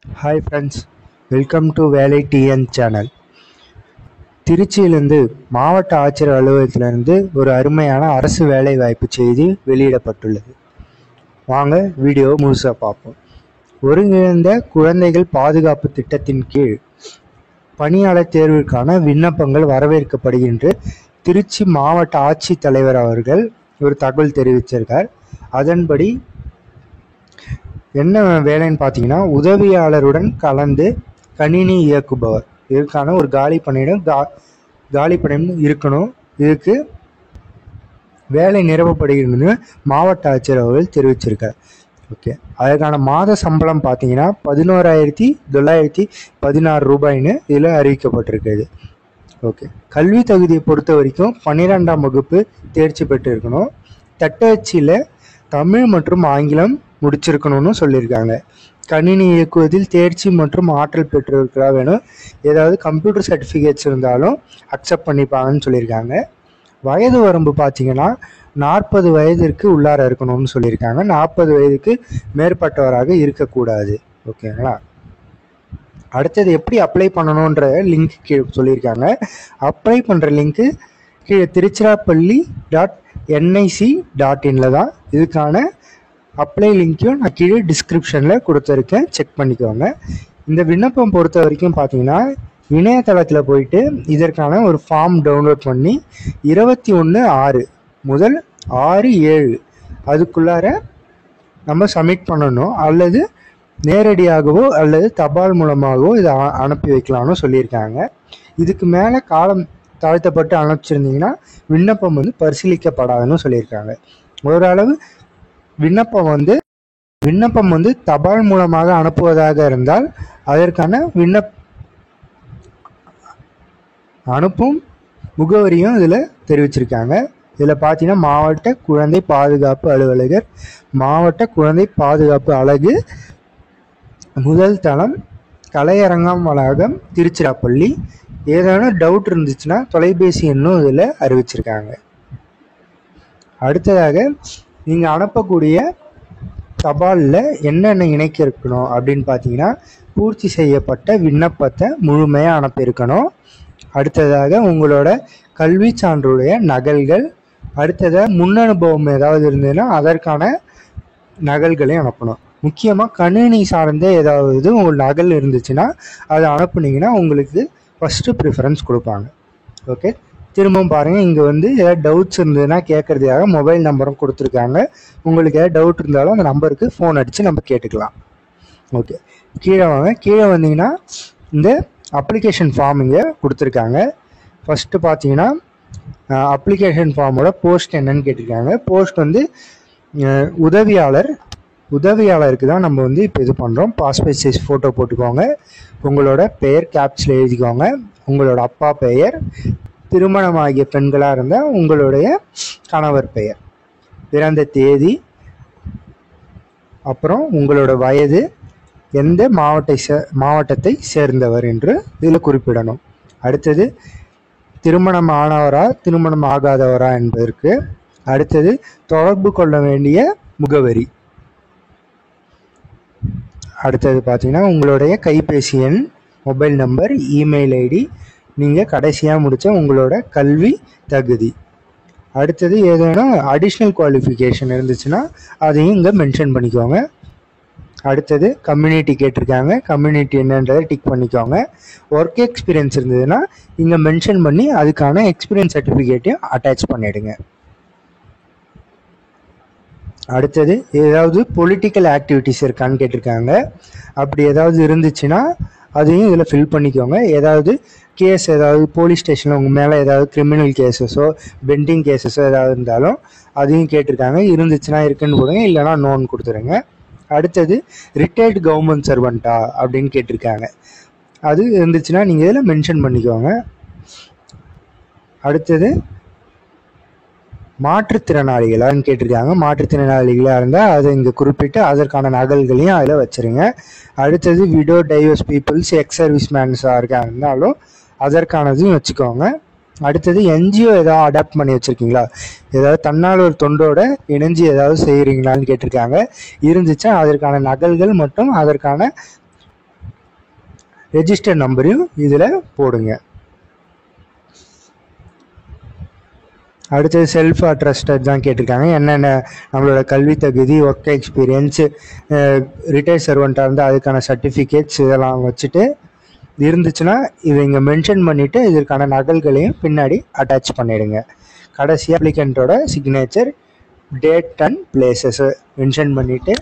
Hi friends, welcome to வேலை TN channel. திருச்சியிலிருந்து மாவட்ட ஆட்சியர் அலுவலகத்திலிருந்து ஒரு அருமையான அரசு வேலை வாய்ப்பு செய்தி வெளியிடப்பட்டுள்ளது. வாங்க வீடியோ முழுசாக பார்ப்போம். ஒருங்கிணைந்த குழந்தைகள் பாதுகாப்பு திட்டத்தின் கீழ் பணியாளர் தேர்விற்கான விண்ணப்பங்கள் வரவேற்கப்படுகின்ற திருச்சி மாவட்ட ஆட்சித்தலைவர் அவர்கள் ஒரு தகவல் தெரிவிச்சிருக்கார். அதன்படி என்ன வேலைன்னு பார்த்தீங்கன்னா, உதவியாளருடன் கலந்து கணினி இயக்குபவர், இதுக்கான ஒரு காலி பணியிடம் இருக்கணும். இதுக்கு வேலை நிரப்பப்படுகிறது மாவட்ட ஆட்சியர் அவர்கள் தெரிவிச்சிருக்கார். ஓகே, அதுக்கான மாத சம்பளம் பார்த்தீங்கன்னா 11,916 ரூபாய்னு இதில் அறிவிக்கப்பட்டிருக்குது. ஓகே, கல்வி தகுதியை பொறுத்த வரைக்கும் 12ஆம் வகுப்பு தேர்ச்சி பெற்று இருக்கணும். தட்டச்சியில் தமிழ் மற்றும் ஆங்கிலம் முடிச்சிருக்கணும்னு சொல்லியிருக்காங்க. கணினி இயக்குவதில் தேர்ச்சி மற்றும் ஆற்றல் பெற்றிருக்கிறா வேணும். ஏதாவது கம்ப்யூட்டர் சர்டிஃபிகேட்ஸ் இருந்தாலும் அக்செப்ட் பண்ணிப்பாங்கன்னு சொல்லியிருக்காங்க. வயது வரம்பு பார்த்தீங்கன்னா 40 வயதிற்கு உள்ளார இருக்கணும்னு சொல்லியிருக்காங்க. 40 வயதுக்கு மேற்பட்டவராக இருக்கக்கூடாது. ஓகேங்களா. அடுத்தது எப்படி அப்ளை பண்ணணுன்ற லிங்க் கீழே சொல்லியிருக்காங்க. அப்ளை பண்ணுற லிங்க்கு கீழே திருச்சிராப்பள்ளி.nic.in தான். இதுக்கான அப்ளை லிங்க்கையும் நான் கீழே டிஸ்கிரிப்ஷனில் கொடுத்துருக்கேன், செக் பண்ணிக்கோங்க. இந்த விண்ணப்பம் பொறுத்த வரைக்கும் பார்த்தீங்கன்னா, இணையதளத்தில் போயிட்டு இதற்கான ஒரு ஃபார்ம் டவுன்லோட் பண்ணி 21/6 முதல் 6/7 அதுக்குள்ளார நம்ம சப்மிட் பண்ணணும். அல்லது நேரடியாகவோ அல்லது தபால் மூலமாகவோ இதை அனுப்பி வைக்கலாம்னு சொல்லியிருக்காங்க. இதுக்கு மேலே காலம் தாழ்த்தப்பட்டு அனுப்பிச்சிருந்தீங்கன்னா விண்ணப்பம் பரிசீலிக்கப்படாதுன்னு சொல்லியிருக்காங்க. ஓரளவு விண்ணப்பம் தபால் மூலமாக அனுப்புவதாக இருந்தால் அதற்கான அனுப்பும் முகவரியும் இதில் தெரிவிச்சிருக்காங்க. இதில் பார்த்தீங்கன்னா, மாவட்ட குழந்தை பாதுகாப்பு அலுவலகர், மாவட்ட குழந்தை பாதுகாப்பு அலகு, முதல் தளம், கலையரங்கம் வளாகம், திருச்சிராப்பள்ளி. ஏதாவது டவுட் இருந்துச்சுன்னா தொலைபேசி எண்ணும் இதில் அறிவிச்சிருக்காங்க. அடுத்ததாக நீங்கள் அனுப்பக்கூடிய தபாலில் என்னென்ன இணைக்க இருக்கணும் அப்படின்னு பார்த்தீங்கன்னா, பூர்த்தி செய்யப்பட்ட விண்ணப்பத்தை முழுமையாக அனுப்பியிருக்கணும். அடுத்ததாக உங்களோட கல்வி சான்றுடைய நகல்கள், அடுத்ததாக முன் அனுபவம் ஏதாவது இருந்ததுன்னா அதற்கான நகல்களையும் அனுப்பணும். முக்கியமாக கணினி சார்ந்த ஏதாவது உங்கள் நகல் இருந்துச்சுன்னா அதை அனுப்புனீங்கன்னா உங்களுக்கு ஃபஸ்ட்டு ப்ரிஃபரன்ஸ் கொடுப்பாங்க. ஓகே, திரும்பவும் பாருங்கள். இங்கே ஏதாவது டவுட்ஸ் இருந்ததுன்னா கேட்குறதுக்காக மொபைல் நம்பரும் கொடுத்துருக்காங்க. உங்களுக்கு ஏதாவது டவுட் இருந்தாலும் அந்த நம்பருக்கு ஃபோன் அடித்து நம்ம கேட்டுக்கலாம். ஓகே, கீழே வாங்க. கீழே வந்தீங்கன்னா இந்த அப்ளிகேஷன் ஃபார்ம் இங்கே கொடுத்துருக்காங்க. ஃபஸ்ட்டு பார்த்தீங்கன்னா அப்ளிகேஷன் ஃபார்மோட போஸ்ட் என்னன்னு கேட்டிருக்காங்க. போஸ்ட் உதவியாளருக்கு தான் நம்ம இப்போ இது பண்ணுறோம். பாஸ்போர்ட் சைஸ் ஃபோட்டோ போட்டுக்கோங்க. உங்களோட பெயர் கேப்ஸில் எழுதிக்கோங்க. உங்களோட அப்பா பெயர், திருமணமாகிய பெண்களாக இருந்தால் உங்களுடைய கணவர் பெயர், பிறந்த தேதி, அப்புறம் உங்களோட வயது, எந்த மாவட்டத்தை சேர்ந்தவர் என்று இதில் குறிப்பிடணும். அடுத்தது திருமணம் ஆனவரா திருமணம் ஆகாதவரா என்பதற்கு. அடுத்தது தொடர்பு கொள்ள வேண்டிய முகவரி. அடுத்தது பார்த்தீங்கன்னா உங்களுடைய கைபேசி எண், மொபைல் நம்பர், இமெயில் ஐடி, நீங்கள் கடைசியாக முடித்த உங்களோட கல்வி தகுதி. அடுத்தது ஏதேனும் அடிஷ்னல் குவாலிஃபிகேஷன் இருந்துச்சுன்னா அதையும் இங்கே மென்ஷன் பண்ணிக்கோங்க. அடுத்தது கம்யூனிட்டி கேட்டிருக்காங்க. கம்யூனிட்டி என்னன்றதை டிக் பண்ணிக்கோங்க. ஒர்க் எக்ஸ்பீரியன்ஸ் இருந்ததுன்னா இங்கே மென்ஷன் பண்ணி அதுக்கான எக்ஸ்பீரியன்ஸ் சர்டிஃபிகேட்டையும் அட்டாச் பண்ணிவிடுங்க. அடுத்தது ஏதாவது பொலிட்டிக்கல் ஆக்டிவிட்டிஸ் இருக்கான்னு கேட்டிருக்காங்க. அப்படி ஏதாவது இருந்துச்சுன்னா அதையும் இதில் ஃபில் பண்ணிக்கோங்க. ஏதாவது கேஸ், ஏதாவது போலீஸ் ஸ்டேஷனில் உங்கள் மேலே ஏதாவது கிரிமினல் கேஸஸோ பெண்டிங் கேஸஸோ ஏதாவது இருந்தாலும் அதையும் கேட்டிருக்காங்க. இருந்துச்சுன்னா இருக்குன்னு போடுங்க, இல்லைனா நோன்னு கொடுத்துருங்க. அடுத்தது ரிட்டையர்டு கவர்மெண்ட் சர்வெண்ட்டா அப்படின்னு கேட்டிருக்காங்க. அது இருந்துச்சுன்னா நீங்கள் இதில் மென்ஷன் பண்ணிக்கோங்க. அடுத்தது மாற்றுத்திறனாளிகளான்னு கேட்டிருக்காங்க. மாற்றுத்திறனாளிகளாக இருந்தால் அதை இங்கே குறிப்பிட்டு அதற்கான நகல்களையும் அதில் வச்சுருங்க. அடுத்தது widow, divorce peoples, ex service மேன்ஸாக இருந்தாலும் அதற்கானதையும் வச்சுக்கோங்க. அடுத்தது என்ஜிஓ ஏதாவது அடாப்ட் பண்ணி வச்சுருக்கீங்களா, ஏதாவது தன்னால் ஒரு தொண்டோட இணைஞ்சு ஏதாவது செய்கிறீங்களான்னு கேட்டிருக்காங்க. இருந்துச்சா அதற்கான நகல்கள் மற்றும் அதற்கான ரெஜிஸ்டர் நம்பரையும் இதில் போடுங்க. அடுத்தது செல்ஃப் அட்ரஸ்டட் தான் கேட்டிருக்காங்க. என்னென்ன நம்மளோட கல்வி தகுதி, ஒர்க் எக்ஸ்பீரியன்ஸு, ரிட்டையர்ட் சர்வெண்ட்டாக இருந்தால் அதுக்கான சர்டிஃபிகேட்ஸ் இதெல்லாம் வச்சுட்டு இருந்துச்சுன்னா இதை இங்கே மென்ஷன் பண்ணிவிட்டு இதற்கான நகல்களையும் பின்னாடி அட்டாச் பண்ணிவிடுங்க. கடைசி அப்ளிகண்ட்டோட சிக்னேச்சர், டேட் அண்ட் பிளேசஸை மென்ஷன் பண்ணிவிட்டு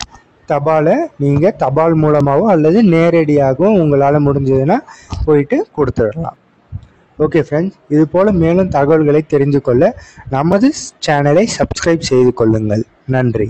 தபாலை நீங்கள் தபால் மூலமாகவோ அல்லது நேரடியாகவும் உங்களால் முடிஞ்சதுன்னா போயிட்டு கொடுத்துடலாம். ஓகே ஃப்ரெண்ட்ஸ், இது போல் மேலும் தகவல்களை தெரிந்து கொள்ள நமது சேனலை சப்ஸ்கிரைப் செய்து கொள்ளுங்கள். நன்றி.